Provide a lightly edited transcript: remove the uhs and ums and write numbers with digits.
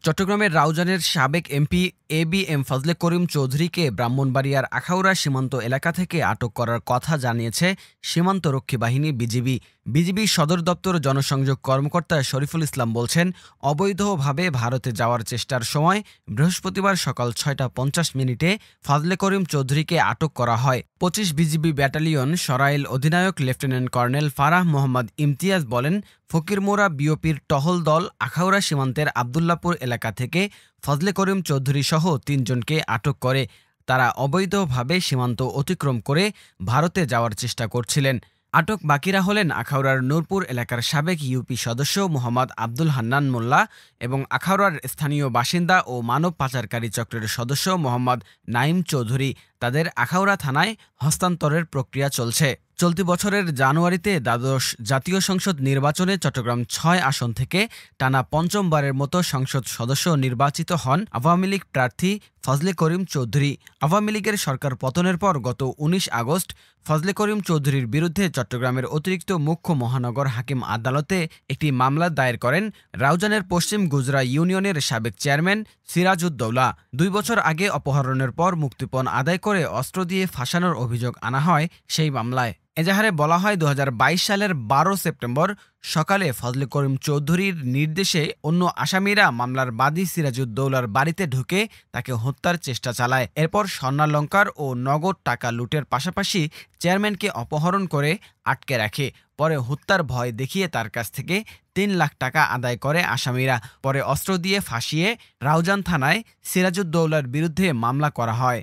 চট্টগ্রামের রাউজানের সাবেক MP ABM Fazle করিম চৌধুরীকে ব্রাহ্মণবাড়িয়ার আখাউড়া সীমান্ত এলাকা থেকে আটক করার কথা জানিয়েছে সীমান্তরক্ষী বাহিনী বিজিবি সদর দপ্তর জনসংযোগ কর্মকর্তা শরীফুল ইসলাম বলছেন, অবৈধভাবে ভারতে যাওয়ার চেষ্টার সময় বৃহস্পতিবার সকাল ৬টা ৫০ মিনিটে ফজলে করিম চৌধুরীকে আটক করা হয়। ২৫ বিজিবি ব্যাটালিয়ন সরাইল অধিনায়ক লেফটেন্যান্ট কর্নেল ফারাহ মোহাম্মদ ইমতিয়াজ বলেন, ফকিরমোড়া বিওপির টহল দল আখাউড়া সীমান্তের আবদুল্লাপুর এলাকা থেকে ফজলে করিম চৌধুরী সহ ৩ জনকে আটক করে। তারা অবৈধভাবে সীমান্ত অতিক্রম করে ভারতে যাওয়ার চেষ্টা করছিলেন। আটক বাকিরা হলেন আখাউড়ার নূরপুর এলাকার সাবেক ইউপি সদস্য মোহাম্মদ আব্দুল হান্নান মোল্লা এবং আখাউড়ার স্থানীয় বাসিন্দা ও মানব পাচারকারী চক্রের সদস্য মোহাম্মদ নাইম চৌধুরী। তাদের আখাউড়া থানায় হস্তান্তরের প্রক্রিয়া চলছে। চলতি বছরের জানুয়ারিতে দ্বাদশ জাতীয় সংসদ নির্বাচনে চট্টগ্রাম ৬ আসন থেকে টানা পঞ্চমবারের মতো সংসদ সদস্য নির্বাচিত হন আওয়ামী লীগ প্রার্থী ফজলে করিম চৌধুরী। আওয়ামী লীগের সরকার পতনের পর গত ১৯ আগস্ট ফজলে করিম চৌধুরীর বিরুদ্ধে চট্টগ্রামের অতিরিক্ত মুখ্য মহানগর হাকিম আদালতে একটি মামলা দায়ের করেন রাউজানের পশ্চিম গুজরা ইউনিয়নের সাবেক চেয়ারম্যান সিরাজউদ্দৌলা। ২ বছর আগে অপহরণের পর মুক্তিপণ আদায় করে অস্ত্র দিয়ে ফাঁসানোর অভিযোগ আনা হয় সেই মামলায়। এজাহারে বলা হয়, ২০২২ সালের ১২ সেপ্টেম্বর সকালে ফজলে করিম চৌধুরীর নির্দেশে অন্য আসামিরা মামলার বাদী সিরাজউদ্দৌলার বাড়িতে ঢুকে তাকে হত্যার চেষ্টা চালায়। এরপর স্বর্ণালংকার ও নগদ টাকা লুটের পাশাপাশি চেয়ারম্যানকে অপহরণ করে আটকে রাখে। পরে হত্যার ভয় দেখিয়ে তার কাছ থেকে ৩ লাখ টাকা আদায় করে আসামিরা। পরে অস্ত্র দিয়ে ফাঁসিয়ে রাউজান থানায় সিরাজউদ্দৌলার বিরুদ্ধে মামলা করা হয়।